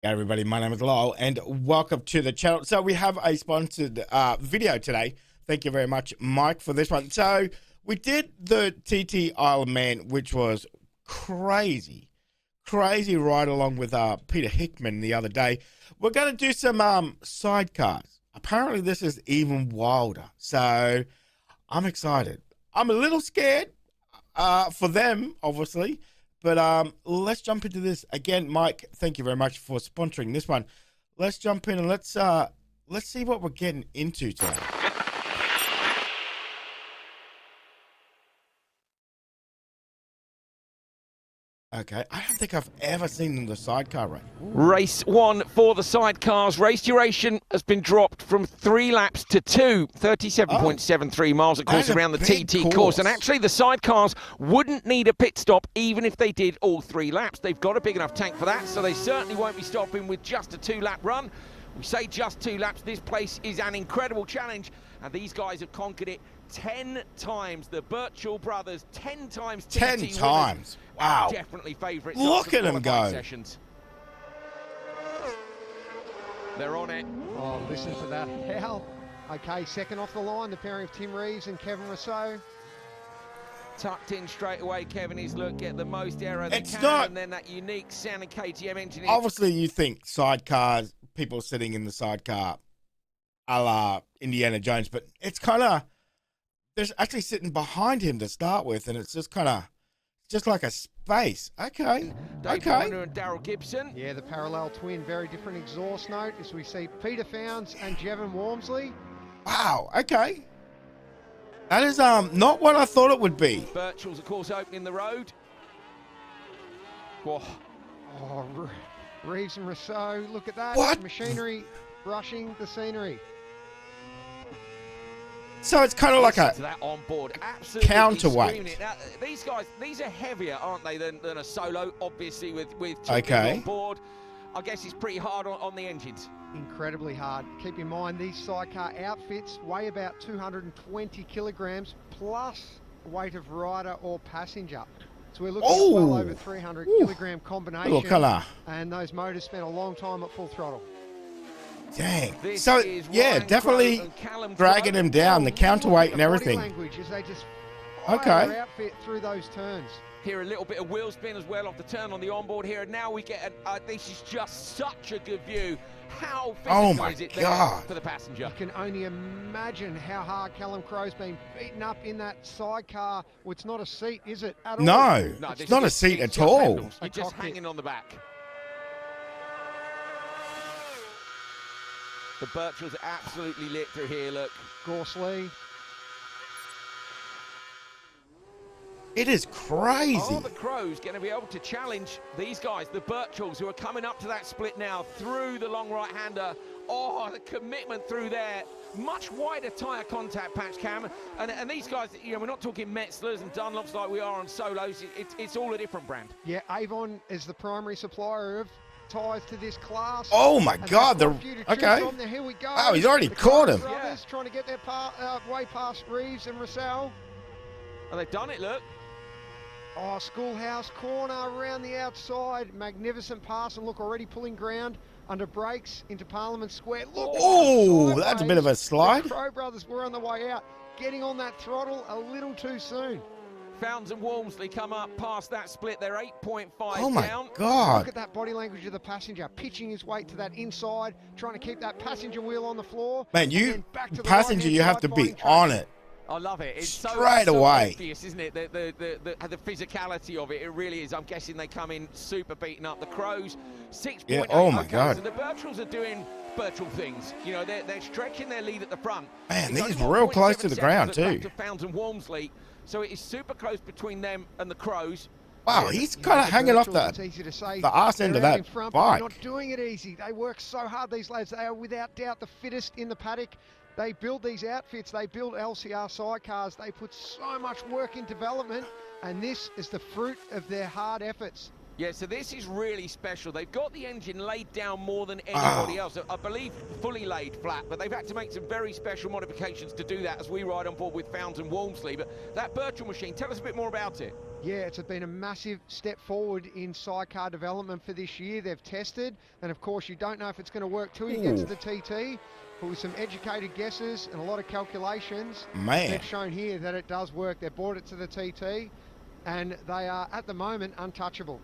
Hey everybody, my name is Lyle and welcome to the channel. So we have a sponsored video today. Thank you very much, Mike, for this one. So we did the TT Isle of Man, which was crazy ride along with Peter Hickman the other day. We're going to do some sidecars. Apparently this is even wilder. So I'm excited. I'm a little scared for them, obviously. But let's jump into this. Again, Mike, thank you very much for sponsoring this one. Let's jump in and let's see what we're getting into today. Okay, I don't think I've ever seen the sidecar race. Race one for the sidecars. Race duration has been dropped from 3 laps to 2, 37.73 miles, of course, around the TT course. And actually, the sidecars wouldn't need a pit stop even if they did all 3 laps. They've got a big enough tank for that, so they certainly won't be stopping with just a 2-lap run. We say just 2 laps. This place is an incredible challenge, and these guys have conquered it 10 times. The Birchall brothers, 10 times. 10 times. Wow. Definitely favourites. Look at them go. Sessions. They're on it. Oh, listen to that. How? Okay, second off the line, the pairing of Tim Reeves and Kevin Rousseau. Tucked in straight away, Kevin is get the most aero they can, and then that unique sounding KTM engine. Obviously, you think sidecars, people sitting in the sidecar, a la Indiana Jones, but it's kind of, there's actually sitting behind him to start with, and it's just kind of, just like a space. Okay, Dave Warner and Daryl Gibson. Yeah, the parallel twin, very different exhaust note as we see Peter Founds and Jevon Walmsley. Wow, okay. That is not what I thought it would be. Birchall's, of course, opening the road. Whoa. Oh, Reeves and Rousseau, look at that. What? Machinery brushing the scenery. So it's kind of like a that on board. Absolutely counterweight. Now, these guys, these are heavier, aren't they, than a solo, obviously, with okay. on board. I guess it's pretty hard on the engines. Incredibly hard. Keep in mind, these sidecar outfits weigh about 220 kilograms plus weight of rider or passenger. So we're looking at well over 300 kilogram combination. And those motors spent a long time at full throttle. Dang. So, yeah, definitely dragging him down, the counterweight and everything. Language is they just okay. Outfit through those turns. Here a little bit of wheel spin as well off the turn on the onboard here, and now we get this is just such a good view. How physical is it there for the passenger? You can only imagine how hard Callum Crow's been beaten up in that sidecar. Well, it's not a seat, is it, at all? No, it's not a seat at all. You're just hanging on the back. The Birchalls are absolutely lit through here, look. Gorsley. It is crazy. Are the Crows going to be able to challenge these guys, the Birchalls, who are coming up to that split now through the long right-hander? Oh, the commitment through there. Much wider tyre contact patch, Cam. And these guys, you know, we're not talking Metzlers and Dunlops like we are on solos. It's all a different brand. Yeah, Avon is the primary supplier of ties to this class. Oh my God! Okay. Here we go. Oh, he's already caught him. Brothers trying to get their way past Reeves and Rousseau. Oh, they've done it. Look. Oh, Schoolhouse corner around the outside. Magnificent pass, and look, already pulling ground under brakes into Parliament Square. Look. Oh, that's a bit of a slide. The Crow brothers were on the way out, getting on that throttle a little too soon. Founds and Walmsley come up past that split. They're 8.5 oh my down. God. Look at that body language of the passenger, pitching his weight to that inside, trying to keep that passenger wheel on the floor. Man, you passenger, you have to be on it. I love it. It's straight so away. Obvious, isn't it? The physicality of it. It really is. I'm guessing they come in super beaten up. The Crows, 6.8. Yeah. Oh my God. So the Birchalls are doing Birchall things. You know, they're stretching their lead at the front. Man, these are real close to the ground too. To Founds and Walmsley. So it is super close between them and the Crows. Wow, he's kind of hanging off the arse end of that bike. They're not doing it easy. They work so hard, these lads. They are without doubt the fittest in the paddock. They build these outfits. They build LCR sidecars. They put so much work in development, and this is the fruit of their hard efforts. Yeah, so this is really special. They've got the engine laid down more than anybody else. I believe fully laid flat, but they've had to make some very special modifications to do that as we ride on board with Founds and Walmsley. But that Birchall machine, tell us a bit more about it. Yeah, it's been a massive step forward in sidecar development for this year. They've tested, and of course you don't know if it's going to work till you get to the TT, but with some educated guesses and a lot of calculations, they've shown here that it does work. They've brought it to the TT, and they are, at the moment, untouchable.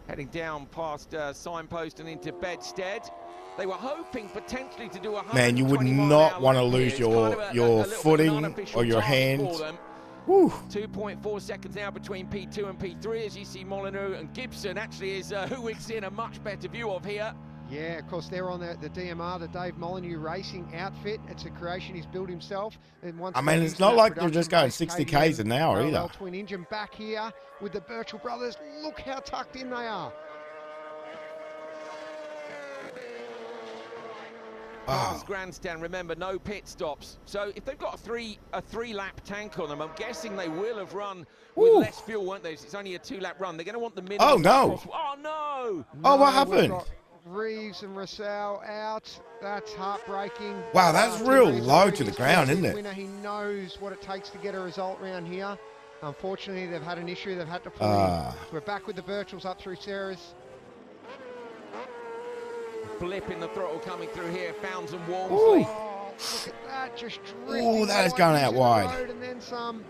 Heading down past Signpost and into Bedstead. They were hoping potentially to do 120 Man, you would not want to lose your footing or your hands. 2.4 seconds now between P2 and P3, as you see Molyneux and Gibson actually is who we're seeing a much better view of here. Yeah, of course, they're on the DMR, the Dave Molyneux Racing outfit. It's a creation he's built himself. And once it's not like they're just going 60 Ks an hour either. Twin engine back here with the Birchall brothers. Look how tucked in they are. Past Grandstand, remember, no pit stops. So if they've got a three-lap tank on them, I'm guessing they will have run with less fuel, won't they? It's only a 2-lap run. They're going to want the minimum. Oh, no. Oh, no. Oh, what happened? Reeves and Russell out. That's heartbreaking. Wow, that's real low to the ground, isn't it? He knows what it takes to get a result around here. Unfortunately, they've had an issue. They've had to pull in. We're back with the Birchalls up through Sarah's. Blip in the throttle coming through here. Founds and Walmsley. Oh, look at that, just drifting. Oh, that is going out wide. And then some.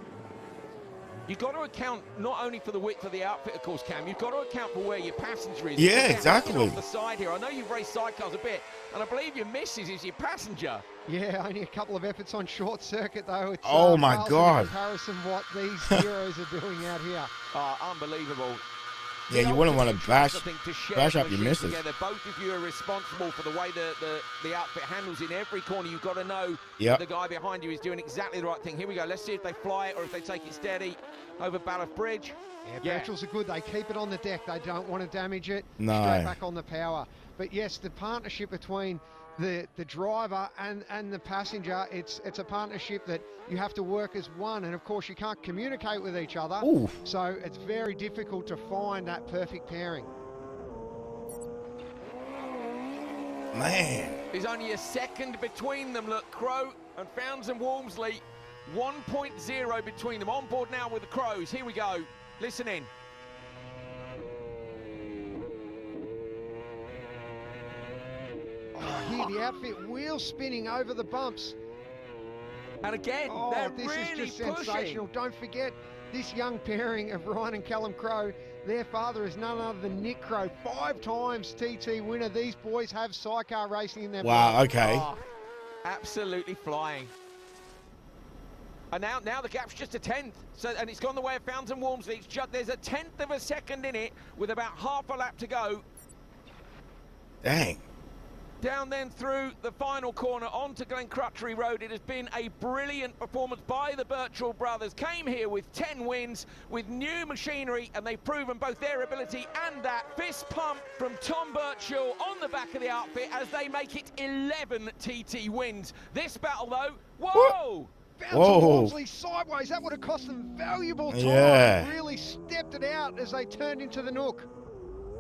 You've got to account not only for the width of the outfit, of course, Cam. You've got to account for where your passenger is. Yeah, exactly. Off the side here. I know you've raced sidecars a bit, and I believe your missus is your passenger. Yeah, only a couple of efforts on short circuit though. It's, oh my God! In comparison, what these heroes are doing out here. Unbelievable. Yeah, you wouldn't want to bash up your missus. Both of you are responsible for the way the outfit handles in every corner. You've got to know that the guy behind you is doing exactly the right thing. Here we go. Let's see if they fly it or if they take it steady over Ballaugh Bridge. Yeah, Birchalls are good. They keep it on the deck. They don't want to damage it. No. Straight back on the power. But yes, the partnership between the driver and the passenger, it's a partnership that you have to work as one, and of course you can't communicate with each other. So it's very difficult to find that perfect pairing. Man, there's only a second between them. Look, Crow and Founds and Walmsley, 1.0 between them. On board now with the Crows. Here we go. Listen in. Here the outfit wheel spinning over the bumps. And again, this is just sensational. Don't forget this young pairing of Ryan and Callum Crow. Their father is none other than Nick Crow, 5 times TT winner. These boys have sidecar racing in their blood. Okay. Absolutely flying. And now the gap's just a 10th. So, and it's gone the way of Founds and Walmsley. There's a 10th of a second in it with about half a lap to go. Dang. Down then through the final corner onto Glencrutchery Road. It has been a brilliant performance by the Birchall brothers. Came here with 10 wins with new machinery, and they've proven both their ability and that. Fist pump from Tom Birchall on the back of the outfit as they make it 11 TT wins. This battle though, whoa! Walmsley sideways, that would have cost them valuable time. Really stepped it out as they turned into the nook.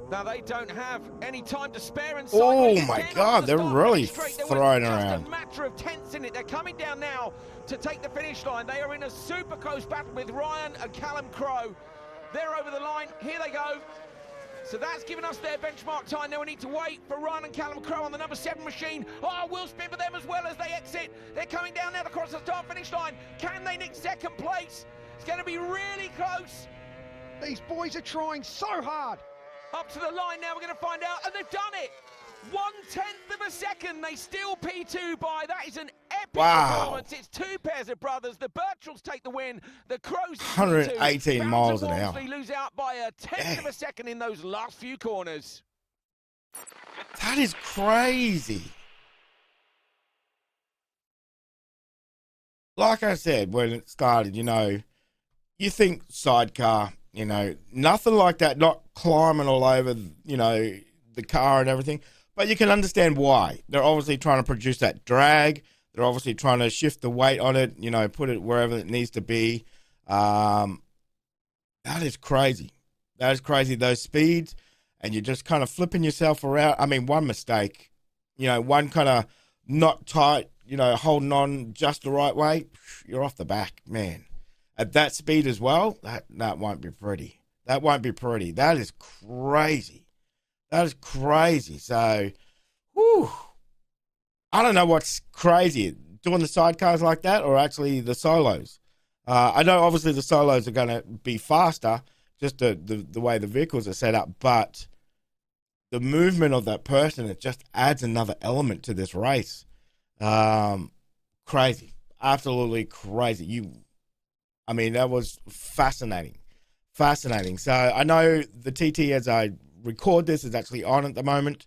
Now they don't have any time to spare and oh my God, they're really throwing around. Just a matter of tenths in it. They're coming down now to take the finish line. They are in a super close battle with Ryan and Callum Crow. They're over the line. Here they go. So that's given us their benchmark time. Now we need to wait for Ryan and Callum Crow on the number 7 machine. Oh, we'll spin for them as well as they exit. They're coming down now across the start-finish line. Can they nick second place? It's going to be really close. These boys are trying so hard. Up to the line now, we're going to find out, and they've done it. 1/10 of a second, they steal P2 by. That is an epic performance. It's 2 pairs of brothers. The Birchalls take the win. The Crows 118 miles an hour. They lose out by a 10th of a second in those last few corners. That is crazy. Like I said when it started, you think sidecar, nothing like that, not climbing all over, the car and everything. But you can understand why. They're obviously trying to produce that drag. They're obviously trying to shift the weight on it, put it wherever it needs to be. That is crazy. That is crazy, those speeds. And you're just kind of flipping yourself around. I mean, one mistake, one kind of not tight, holding on just the right way, you're off the back, man. at that speed as well, that won't be pretty. That won't be pretty. That is crazy. That is crazy. So, whew, I don't know what's crazy, doing the sidecars like that or actually the solos. I know obviously the solos are going to be faster, just the way the vehicles are set up, but the movement of that person, it just adds another element to this race. Crazy. Absolutely crazy. I mean, that was fascinating. Fascinating. So I know the TT, as I record this, is actually on at the moment.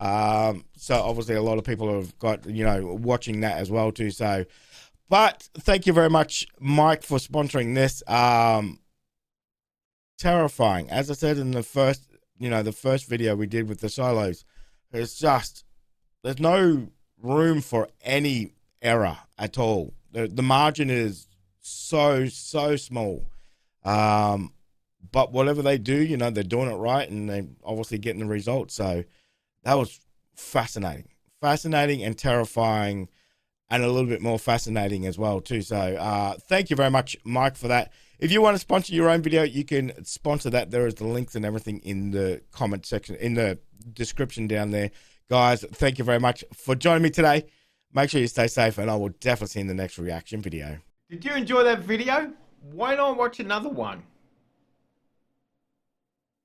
So obviously a lot of people have got, watching that as well too. So, but thank you very much, Mike, for sponsoring this. Terrifying. As I said in the first video we did with the solos, there's no room for any error at all. The margin is so small. But whatever they do, they're doing it right, and they're obviously getting the results. So that was fascinating and terrifying, and a little bit more fascinating as well too. So thank you very much, Mike, for that. If you want to sponsor your own video, you can sponsor that. There is the links and everything in the comment section, in the description down there. Guys, thank you very much for joining me today. Make sure you stay safe, and I will definitely see you in the next reaction video. Did you enjoy that video? Why not watch another one?